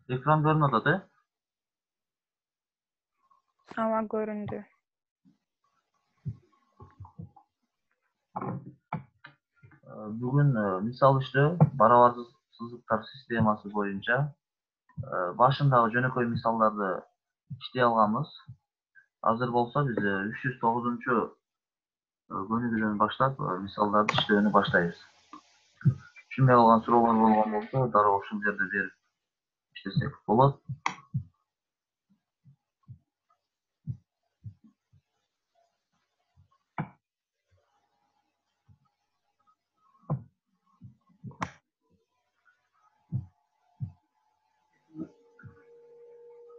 Ekran görünüyor da. Ama göründü. Bugün misal işte baravarsızlıklar sisteması boyunca başındagi jönököy misallardı işley alганбыз. Hazır bolsa biz 309-cu kөнүгүдөн баштап мисалдарды иштөөнү баштайбыз. Түшүнбөй калган суроолор болгон болсо дароо ушул жерде берип иштесек болот.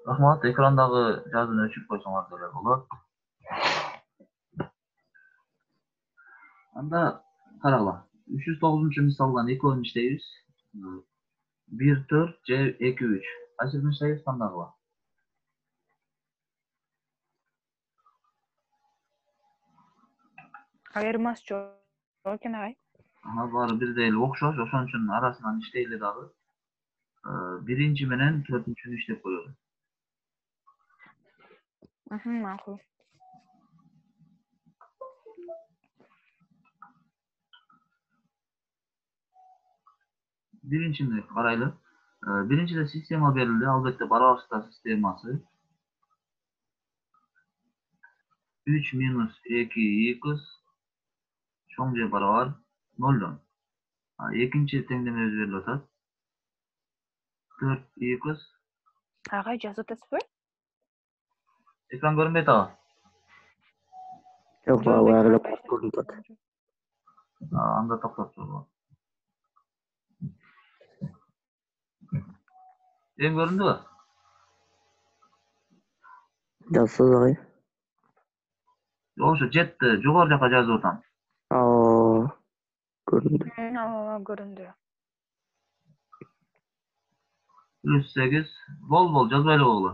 Рахмат, экрандагы жазууну өчүрүп койсоңор деле болот. Анда карагыла. 309-cu мисалдан экөөнү иштейбиз. 1-4 же 2-3. Кайсысын иштейбиз тандагыла. Айырмасы жок экен агай. Баары бирдей эле окшош, ошон үчүн арасынан иштейли дагы. Биринчи менен 4-чүнү иштеп коелу. Макул. Биринчини карайлы. Биринчиде система берилди, албетте барабарчылыктар системасы. 3 минус 2 чоң же барабар 0. Экинчи теңдемебиз берилип атат. 4 Агай жазып атасызбы? Экран көрүнбөйт ага. Жок, баары көрүнүп атат. Анда токтоп тур. Эң көрүндүбү? Жазсыз агай. Ошо жетти, жогору жака жазып атам. Көрүндү. Көрүндү. +8 бол жазбай эле койгула.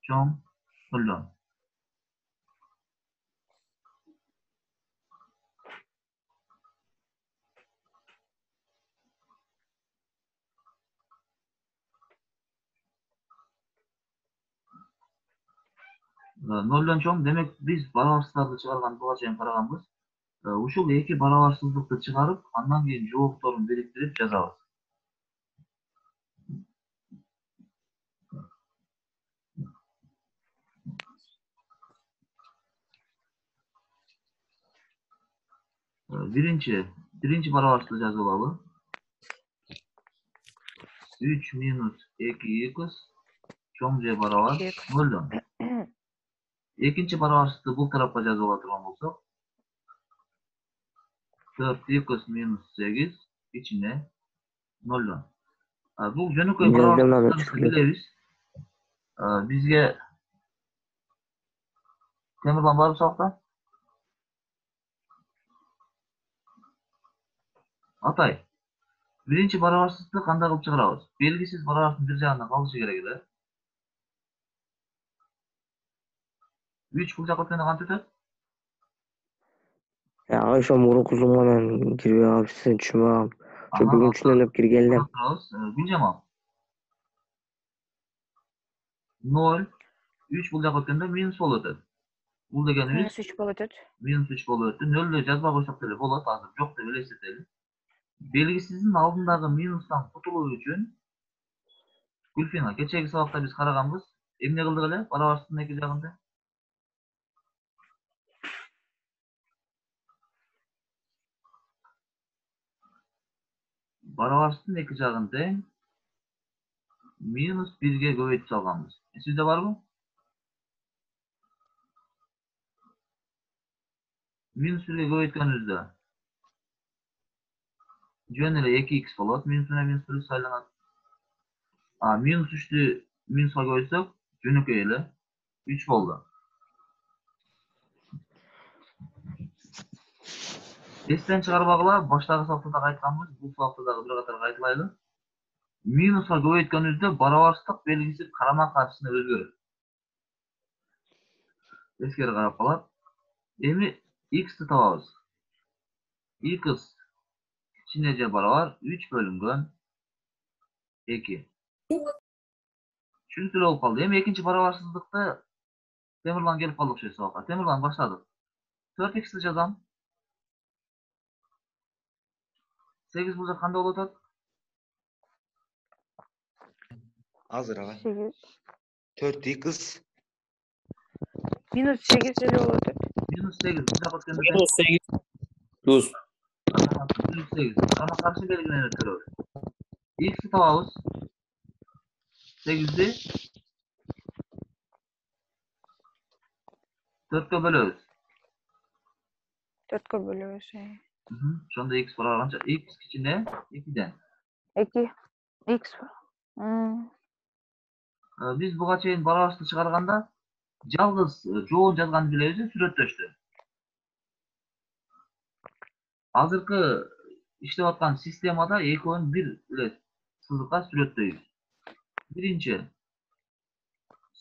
Чоң 0. Нолдон чоң, демек биз барабарсыздарды чыгарган буга чейин караганбыз. Ушул эки барабарсыздыкты чыгарып, андан кийин жоокторун бириктирип жазабыз. Биринчи барабарсызды жазып алалы. 3 минус 2 чоң же барабар 0. Экинчи барабарсызды бул тарапка жазып ала турган болсок, 4 минус 8 ичине 0. Бул жөнөкөй барабарсыздыктарды билебиз. Бизге Темирлан барып сабакта? Атай, биринчи барабарсызды кандай кылып чыгарабыз? Белгисиз барабарсыздын бир жагында калышы керек эле. 3 бул жака өткөндө кантип өтөт? Ошо мурунку зум менен кирбей калыпсыз, түшүнбөй калдым. Ошо бүгүнчүнөн өп кирген элем. Гүлжамал. 0, 3 бул жака өткөндө минус болуп өтөт. Бул дегенибиз -3 болуп өтөт. -3 болуп өттү. 0 жазбай койсок деле болот, азыр жок деп элестетели. Белгисиздин алдындагы минустан кутулуу үчүн Гүлфина, кечеги сабакта биз караганбыз. Эмне кылдык эле барабарсыздын эки жагында? Барабарсыздын эки жагын тең -1ге көбөйтүп салганбыз. Эсибизде барбы? -1ге көбөйткөнүбүздө жөн эле 2x болот, минус менен минус плюс айланат. -3'tү минуска көбөйтсөк, жөнөкөй эле 3 болду. Эстен чыгарбагыла, баштагы сабакта да айтканбыз, бул сабакта дагы бир катар кайталайлы. Минуска көбөйткөнүбүздө барабарсыздык белгиси карама-каршысына өзгөрөт. Эскери карап калат. Эми x'ти табабыз. X кичине же барабар 3 бөлүнгөн 2. Çünkü olup kaldı. Hem ikinci baravarsızlıkta Temurlan gelip kaldık şey soğukta. Temurlan başladık. 4x'li yazam. 8 bulacak kanda olacak. Hazır ağa. 8. 4x Minus 8 ele olacak. Minus 8 bulacak ötkende de. Minus 8 plus Minus 8. Ama karşı belgine ötürüyor. X'i tavavuz. 8'i 4'e bölüyoruz. 4'e bölüyoruz. Şunda x var aranca. X içinde 2'den. 2. X. Biz bu çeyin baravarsızlık çıkarganda жалгыз жоон жазганды билебиз, сүрөттөштү. Азыркы иштеп аткан системада экөөнү бир эле сызыкка сүрөттөйбүз. Биринчи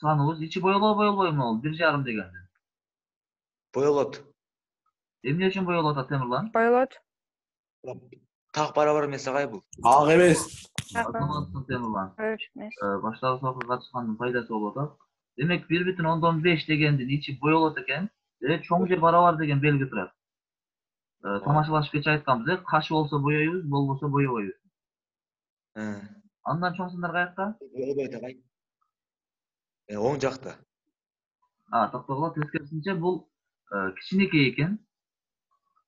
саныбыз ичи боелбойбу ол 1,5 дегенди. boyolot. Эмне үчүн боелуп атат Темирлан? Boyolot. Tak barabar emес agay bu. ак эмес. Атаматсың Темирлан. Ölçmez. Баштагы сабакка катышкандын пайдасы болуп атат. Демек 1,5 дегендин ичи боелот экен, чоң же барабар деген белги турат. Тамашалашып кече айтканбыз, кашы болсо боёйбуз, болбосо боебойбуз. Андан чоң сындар каякта? Boyolbayt agay. Оң жакта. Токтогула тескерисинче бул кичинекей экен.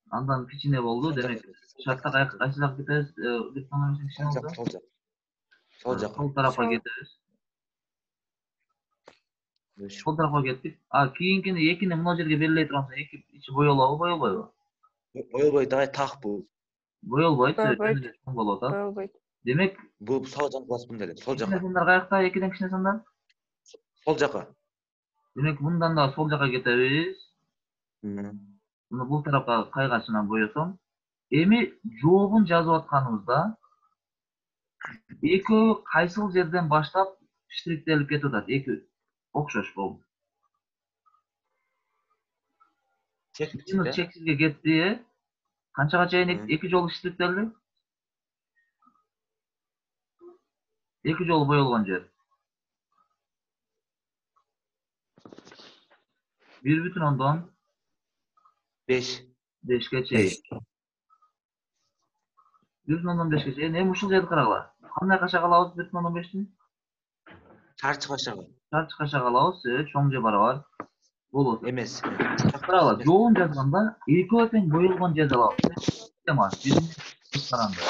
Андан кичине болду, демек шартта кайсы жакка кетебиз? Sol jak, sol jak. Sol jak. Сол тарапка Sol. кетебиз. Сол тарапка кеттик. Кийинкини экини мына жерге белгилей турганбыз. Эки ичи боелобу, боелбойбу? Boyolbayt agay tak bu. Боелбойт, Боелбойт. чоң болуп атат. Boyolbayt. Демек, Bu sol jak basmın dele. Sol кичине jaka. сандар каякта, экиден кичине сандар? Sol jaka. Демек, мындан да сол жака кетебиз. Муну бул тарапка кайгачынан боесом. Эми жообун жазып атканыбызда экөө кайсыл жерден баштап штриктелип кетип атат. Эки окшош болду. Минус чексизге кетти. Канчага чейин эки жолу штриктелди? Эки жолу боелгон жер. 5. 1,5ке чейин. 1,5ке чейин. Эми ушул жерди карагыла. Кандай кашак алабыз 1,5-тин? Çarçı kaşağı. Чарчы кашак алабыз, чоң же барабар болот. Emez. Карагыла, жоон жазганда экөө тең боелгон жерди алабыз. Система, биринчи каранды.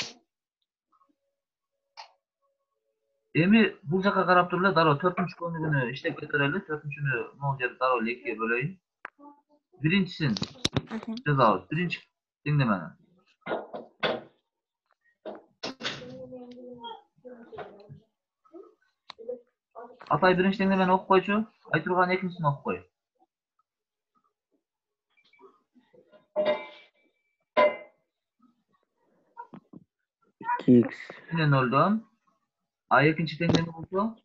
Эми бул жака карап туруп эле дароо 4-күнү күнү иштеп кетирели. 4-күнү могу жерди дароо эле 2-ге бөлөйүн. Биринчисин жазабыз. Биринчи теңдемени. Атай биринчи теңдемени окуп койчу. Айтурган экинчисин окуп кой. X. 0'dan. Экинчи теңдеми болсо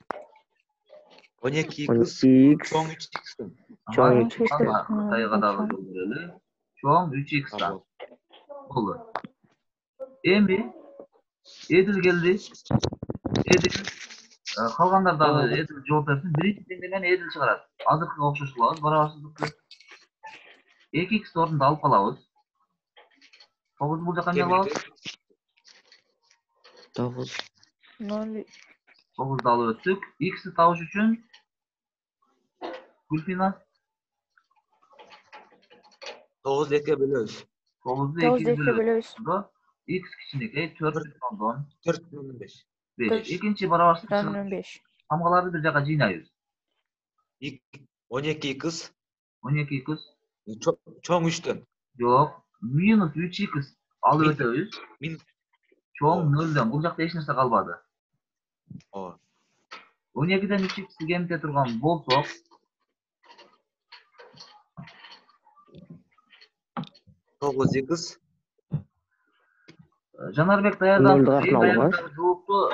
12 12 kız. X. Son 3 x'tin. Чоң X. Атайга дагы жол берели. Чоң 3x'дан болду. Эми Эдил келди. Эдил калгандар дагы Эдил жооп берсин. Биринчи теңдемени Эдил чыгарат. Азыркыга окшош кылабыз, барабарсыздыкты. 2x ордунда алып калабыз. 9 бул жака эмне кылабыз? 9. 0. 9'du alып өттүк. X'i табыш үчүн Gülfina 9 2'ye bölüyoruz. 9'du 9'u 2'ye 2'ye bölüyoruz. bölüyoruz. X kişineki 4,5'dan 4,5. 5. Dört. İkinci baravarsızlık 4,5. tamgaları bir jaka jıynayız. 12 kız. 12 kız. Çoğun 3'ten. Yok. Minus 3 kız alıp ötөбүз. Minus. Çoğun 0'dan. Bul jakta eç nerse kalmadı. O. 12'den 3 x'i gemite turgan bolsok 9 kız. Жанарбек даярдан Нөлді қақнауы бар. жоопду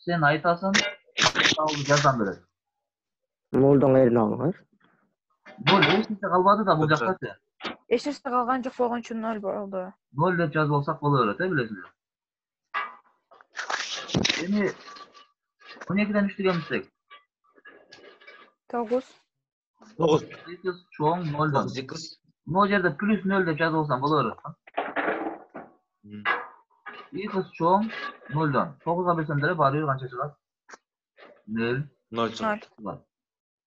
sen айтасың. Жаздан берет. 0'dan erini alыңар. Нөл эч нерсе калбады да бул жактачы. Эч нерсе калган жок болгон үчүн 0 болду. 0 деп жазып алсак боло берет, билесиңер. Эми 12'den 3'lü gelmişsek. 9. 9. 8 çoğun 0'dan. 8. Bu yerde plus 0 dep yazıp olsam olur. X çoğun 0'dan. 9'a bölsem barıyor kança çıkar? 0. 0 çıkar. Var.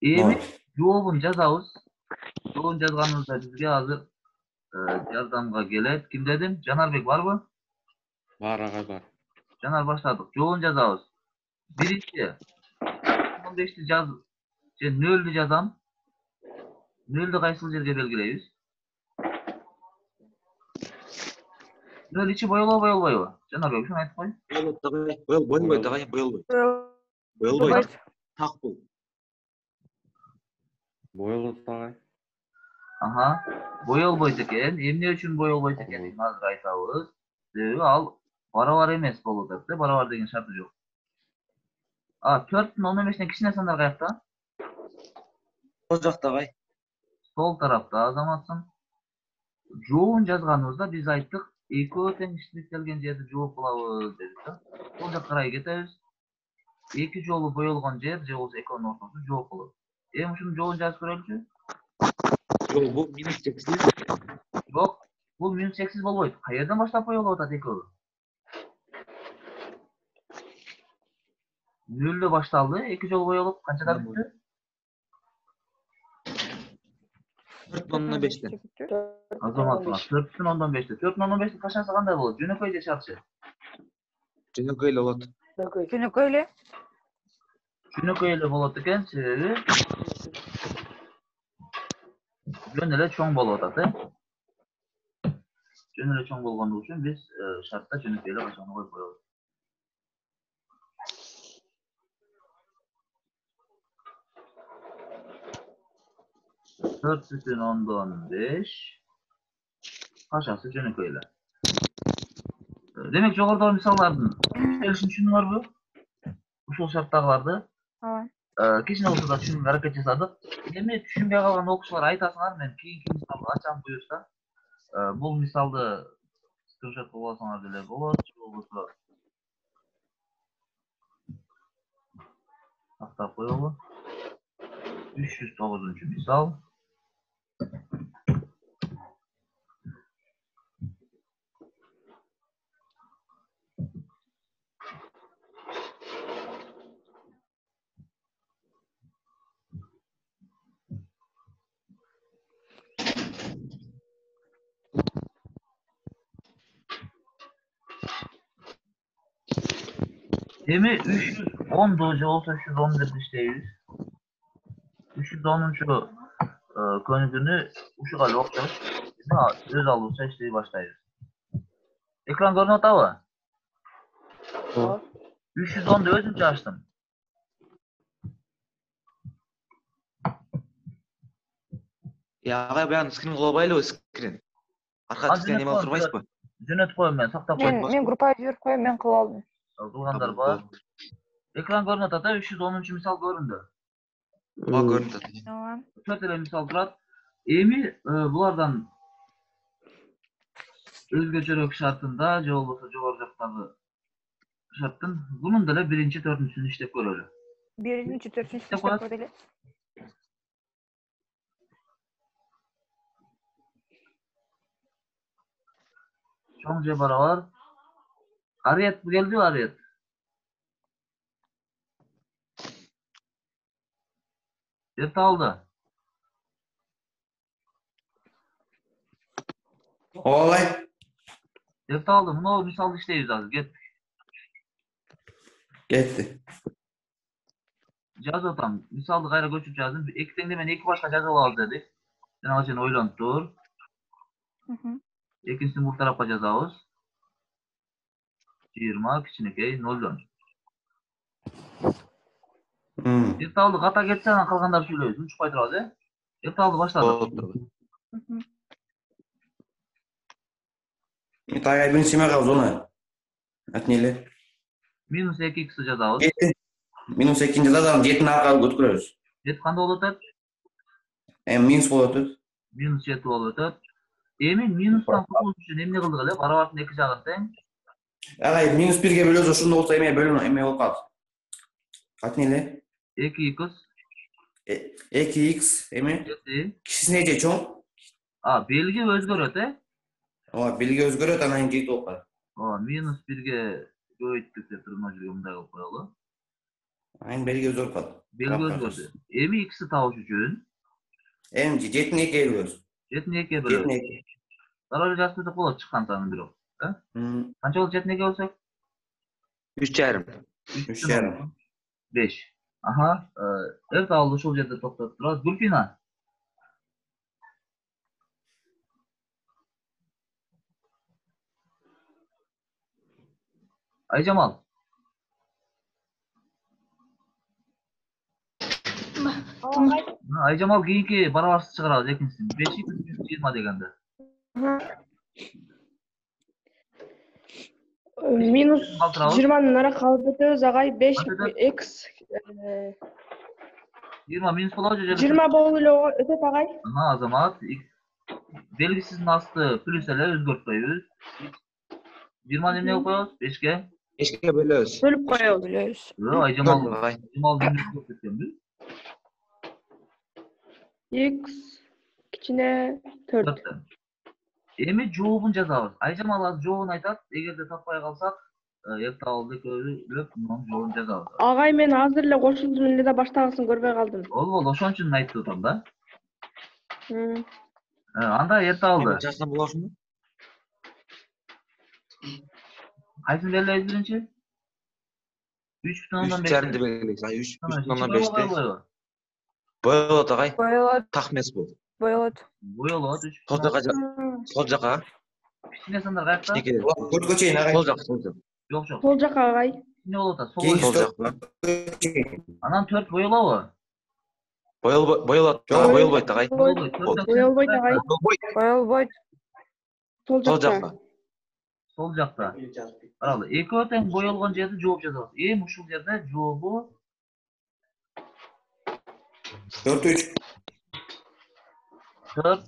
Emin cevabın yazağız. Cevabın yazganımızda bizge hazır yardımga gelet. Kim dedim? Canarbek var mı? Var ağay var. Canar başladık. Cevabın yazağız. Birinci. 15'li yaz. 0'lü yazam. 0'lü kaysıl yerge belgileyiz. 0 içi boyalı. Canarbek şunu aytıp koy. Boyalboy. Tak bul. Boyalı ağay. Aha. Boyalı boyut eken. Emne üçün boyalı boyut eken. Hazır aytabız. Al. Baravar emes bolot. Baravar деген şartı yok. 4'ün 15'ine kişine sanlar kayakta. Sol jakta ağay. Sol tarafta azamatsın. Жоğun жазганыбызda biz ayttık. Ekөө тең иштелген жерди жооп кылабыз дедик да. Сол жакка карай кетебиз. Эки жолу боелгон жер же болбосо экөөнүн ортосу жооп болот. Эми ушуну жообун жазып көрөлүчү. Yok bu minus 8. Жок, бул минус чексиз болбойт. Каерден баштап боелуп атат экөө? Нөлдө башталды, эки жолу боелуп канчадан бүттү? 4.5'ten. Азаматына 4'tün 15'te. 4'tün 15'te kaçarsa kандай болот? Жөнөкөй же шартчы? Жөнөкөй эле болот. Жөнөкөй эле. Жөнөкөй эле болот экен, себеби жөн эле чоң болуп атат, Жөн эле чоң болгондугу үчүн биз шартта жөнөкөй эле качаны коюп коебуз. Dört bütün ondan 5 kaçası jönökөй эле. Demek жогорудагы мисалдардын келишин түшүнүңөр бу? Ушул шарттагыларды кичине болсо да түшүнүүгө аракет жасадык. Эми түшүнбөй калган окуучулар айтасыңар, мен кийинки мисалды ачам буюрса. Бул мисалды скриншот кылып алсаңар деле болот, же болбосо тактап коелу. 309 мисал. Эми 310 же болсо 311 иштейбиз. 310 көнүгүнү ушуга эле окшош. Өз алдыбызча иштей баштайбыз. Экран көрүнүп атабы? 310'du өзүмчө ачтым. Ya ağay bayan screen kıla baylı screen. Arka çıkan yeme oturmayız mı? Жөнөтүп коем мен, сактап коем. Мен группага жиберип коем, мен кылып алдым. Кылгандар бар. Экран көрүнүп атат, 310 мисал көрүндү. Bak görüntü. Ооба. 4 эле мисал турат. Эми булардан өзгөчөрөөк шартында же болбосо жогору жактагы шарттын бунун деле 1-4-сүн иштеп көрөлү. 1-4-сүн иштеп көрөлү. Чоң же барабар. Арет келди, Арет. Деп алды. Ağay. Dep aldı. Bunu misal işleyiz az. Get. Getdi. Caz atam. Misaldı gayra göçüp yazdım. İki tane ben iki başka caz al dedik. Sen alçın oylan dur. İkincisini bu tarafa cazavuz. 20 kiçinekey 0'dan. Dep aldı. Kata geçsen kalganlar söylüyoruz. 3 pay turadi. Dep aldı başladı. Ağay birinci sime kaldı ona. Atneli. Minus 2x cazavuz. Minus 2'nci da 7'ni arkalı götürüyoruz. Dep kanda olup Minus bolup minus 7 olup Emin minustan kurtuluş için emne kıldık ele? Barabartın iki jağın teң. Ağay minus 1'ge bölüyoruz. Şunda olsa emeğe bölün. Emeğe olup kaldı. Kaç neli? 2x 2x emi? 7. Kişisi nece çoğun? Belgi özgöröte. Ama bilgi özgürüyor anan jeydi oqa. Minus 1'ge göğüttük de tırma jürümdäki koyalı. Ayın bilgi özgür kaldı. Belgi özgördü. Emi x'i tavuş üçün. Emci 7'ni 2 elgöz. 7'ni 2'ye 7'ni bölüyoruz. 2. Zararlı jastıda kola çıkan tanım bir o. Kança oldu 7'ni 2 olsak? 3,5. 3,5. 5. Aha. Evet aldı şol jerde toktap turabız. Gülfina. Ayjamal. Ayjamal kийinki barabarsız çıkarabız ekinsin. 5'i 20 degende. Minus Kaltırabız. 20'nın ara kalıp ötөбүз agay 5 Kaçta? x 20 minus bolabı 20 болуп эле ötөt agay. Aha azamat. Belgisizin astı plus ele özgörtpeybiz. 20 demeye koyuyoruz. 5'ge. 5'ge bölöbüz. Bölüp koyabız. Biliyoruz. Ayjamal. Dört agay. Ayjamal demeye koyuyoruz. X kichine 4. 4'ten. Emi joobun jazabız. Ayjamal az joobun aytat. Egerde tappay kalsak, ertagıldy körüp bunun joobun jazabız. Agay men azыр эле кошулдум эле да баштагасын көрбөй калдым. Ol oşon üçün aytты otam da. Hı. Anda ertagıldy. Jasam bolarsyňmy? Kaysyny belleýiz birinçi? 3,5 3,5 belgileysiz. 3,5. Boyolot agay. Boyalat. Takmes bu. Boyalat. Boyolot 3. Sol jaka. Kichine sandar kayakta? Kichine Koç koçayın ağay. Sol jak, sol jak. Yok yok. Сол жака агай. Kichine bolota. Sol Keyin boyolot. Sol jak. Anam 4 boyolabı. Boyolot. Boyol- Boyolboyt agay. Боелбойт агай. Boyalat. Сол Sol жакта. jakta. Sol jakta. Aralı. Eki öten boyolgan jerde жооп жазабыз. Ушул жерде жообу 4-3. 4.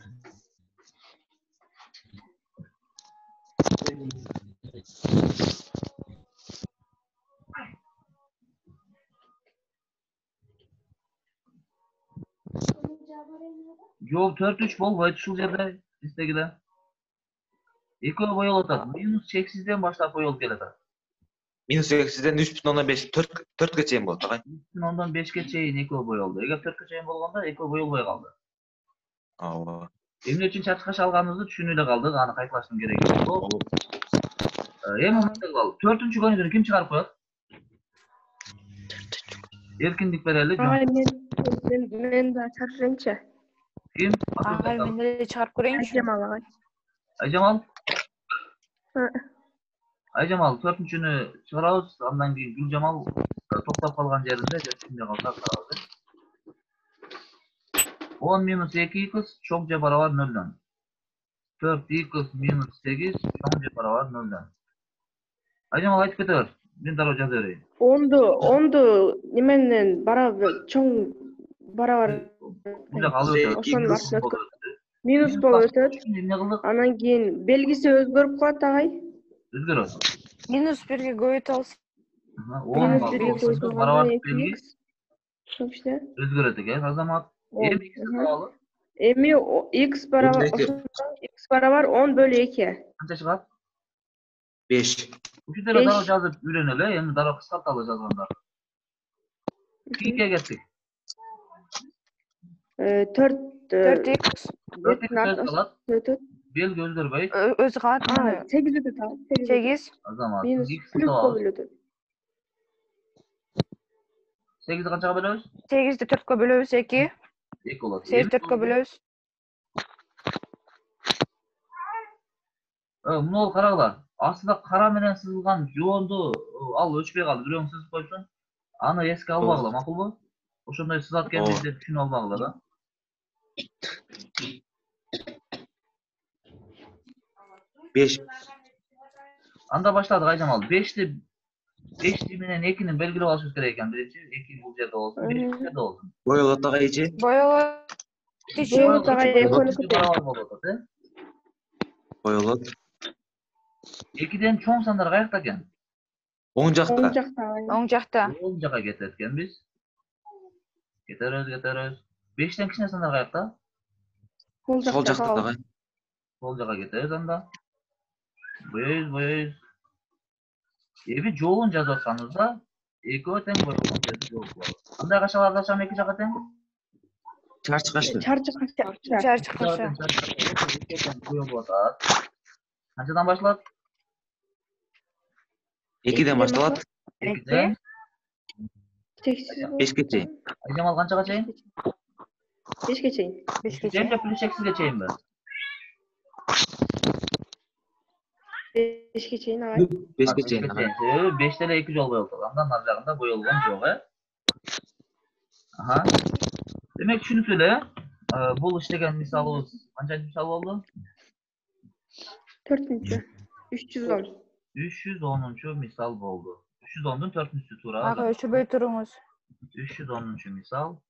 Жооп 4-3 болбойт ушул жерде истегиде. Экөө боyolot атат. Минус чексизден баштап боyolуp келатат. Minus 8'den 3,5 4'e çeyin boldu agay. 3,5'e чейин экөө боyoldu. Эгер 4'e чейин болгондо экөө боyolбой калды. Aa. Эмне үчүн чачкаш алганыбызды түшүнүп эле калдык. Аны кайталаштын кереги жок. Эми мындай кылалы. 4-үнчү көйнөдөн ким чыгарып коет? Эркиндик берели. Агай мен да чарчырынчы. Kim? Agay men de çıkarıp göreyinçi. Айжамал агай. Ayjamal. Hı. Ayjamal 4-үнчүнü чыгарабыз. Андан кийин Гүлжамал токтоп калган жеринде жашында калса калды. 10 minus 2x çok же barabar 0'dan. 4x minus 8 çok je barabar 0'dan. Ayjamal aytıp keteber. Ben daroo жаза берейин. Онду неменен чоң барабар Бул жак алып өтөт. ошонун артына өткөн. Минус болуп өтөт. Эмне кылдык? Анан кийин белгиси өзгөрүп калат агай. Өзгөрөт. Minus 1'ge göğüt alsın. Минус Minus 1 1 barabar 2x. belgi Ошол işte. өзгөрөт экен. Азамат эми x кылалы. Эми x барабар x барабар 10 бөлü 2. Канча чыгат? 5. Ушул жерде Beş. дароо жазып үйрөнөлү. Эми дароо кыскарталы жазганда. 2'ye кетtik. 4 4x. 4x kalат. ötөт. Belgi özgörбөй. Özü kalat. 8 ötөt агай. 8. Азамат Минус x плюс кылабыз. болуп өтөт. 8'i kançaga bölөбүз? 8'de 4'e bölüyoruz 2. 2 болот. 8 4'e bölüyoruz. Муну бол карагыла. Астында кара менен сызылган жоонду ал өчпөй калды. Бирөөң сызып койсун. Аны эске албагыла, макулбу? Ошондой сызат экенин деп түшүнүп албагыла да. Beş. Анда баштадык Айжамал. 5'ti менен 2'nin белгилеп алышыбыз керек экен. Биринчи 2 бул жерде болсун, 5 бул жерде болсун. Boyolot agay içi. Boyalat. Boyalat agay ekonomi барабар болот атат, Boyolot. 2'den чоң сандар каякта экен? 10 jakta. жакта Оң жакта. Оң жака кетет экенбиz. Кетерөз. 5тен кичине сандар каякта? Сол Сол жакта. жакта агай. Сол жака кетебиз анда. Боёйбуз. Эми жообун жазып атканыбызда экөө тең боёлгон жерде жооп болот. Кандай кашаларды ачам эки жака тең? Чарчы кашы. Чарчы каша. Чарчы каша. Боёлуп атат. Канчадан башталат? 2ден башталат. 2ден. Чексиз. 5ке чейин. Айжамал канчага чейин? 5ке чейин. 5ке Чейин чейин. плюс чексизге чейинби? 5ке чейин агай. 5ке чейин. 5 деле 2 жол боёлуп атат. Андан ар жагында боёлгон жок, Аха. Демек түшүнүктүү эле. Бул иштеген мисалыбыз канчанчы мисал болду? 4-нчү. 310. 310-чу мисал болду. 310дун 4-нчүсү туура. Ага, өчүрбөй туруңуз. 310-чу мисал.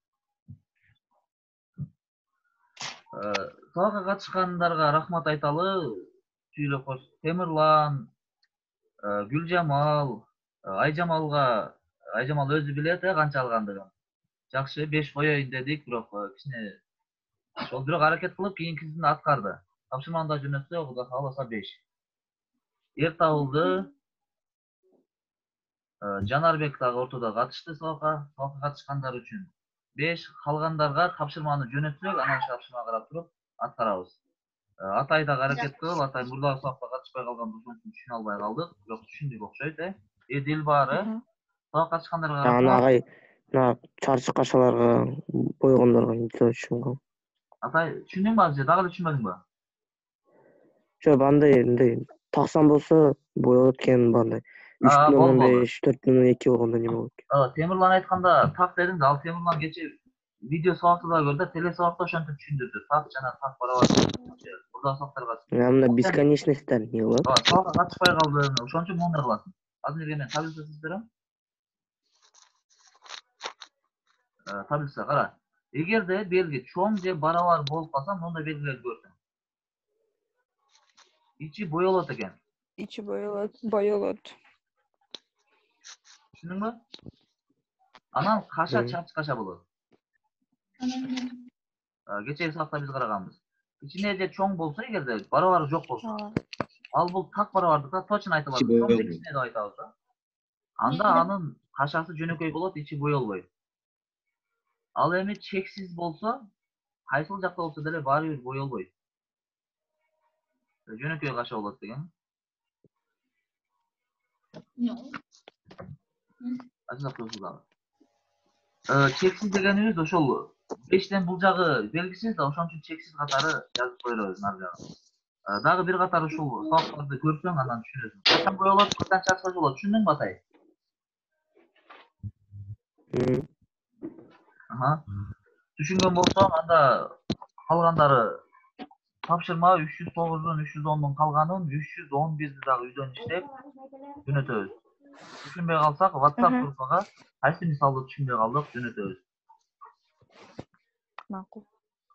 Сабакка катышкандарга рахмат айталы. Сүйлөп кош. Темирлан, Гүлжамал, Айжамал өзү билет канча алгандыгын. Жакшы, 5 коёюн дедик, бирок кичине ошол бирок аракет кылып кийинкисин аткарды. Тапшырманы да жөнөтсө, Кудай кааласа 5. Эртабылды Жанарбек дагы ортодо катышты сабакка катышкандар үчүн 5, калгандарга тапшырманы жөнөтсөк, анан ошо тапшырмага карап туруп аткарабыз. Атай дагы аракет кылып, Атай мурдагы сабакка катышпай калган ошон үчүн түшүнө албай калдык, бирок түшүндүк окшойт, Дилбары сабакка катышкандарга Аны рахмат. агай мына чарчы кашаларга бойгондорго мисал түшүнгөн. Атай түшүндүңбү азыр, дагы эле түшүнбөдүңбү? Жок, андай таксан болсо боёлот экен, бандай 3,5, 4,2 болгондо неме болот экен. Темирлан айтканда так дедиң да, ал Темирлан кече видео сабакты да көрдү, теле сабакта ошентип түшүндүрдү. Так жана так барабар. Мурдагы сабактарга. Мына бесконечностьтер не болот? Сабакка катышпай калдың, ошон үчүн моундай кыласың. Азыр эле мен таблица сызып берем. Таблица кара. Эгерде белги чоң же барабар болуп калса, мындай белгилерди көрсөң. Ичи боёлот экен. Ичи боёлот. Түшүндүңбү? Анан каша чарчы каша болот. Кечеги сабакта биз караганбыз. Ичине же чоң болсо, эгерде барабары жок болсо, ал бул так барабардыкта точно айтып атат. Чоң же кичине деп айтабыз да. Анда анын кашасы жөнөкөй болот, ичи боёлбойт. Ал эми чексиз болсо, кайсыл жакта болсо деле баары бир боёлбойт. Жөнөкөй каша болот деген. Чексиз дегенибиз ошол 5тен бул жагы белгисиз да, ошон үчүн чексиз катары жазып коебуз ар жагы. Дагы бир катар ушул сабактарды көрсөң, андан түшүнөсүң. Качан боёлот, качан чарчы болот, түшүндүңбү Атай? Түшүнгөн болсоң, анда калгандары тапшырма 309дун 310дун калганын 311ди дагы үйдөн иштеп жөнөтөбүз. Түшүнбөй калсак, WhatsApp группага кайсы мисалды түшүнбөй калдык жөнөтөбүз. Макул.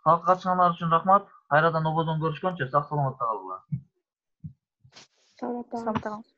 Сабакка катышкандар үчүн рахмат. Кайрадан ободон көрүшкөнчө сак саламатта калгыла. Саламатта. Саламатта калыңыз.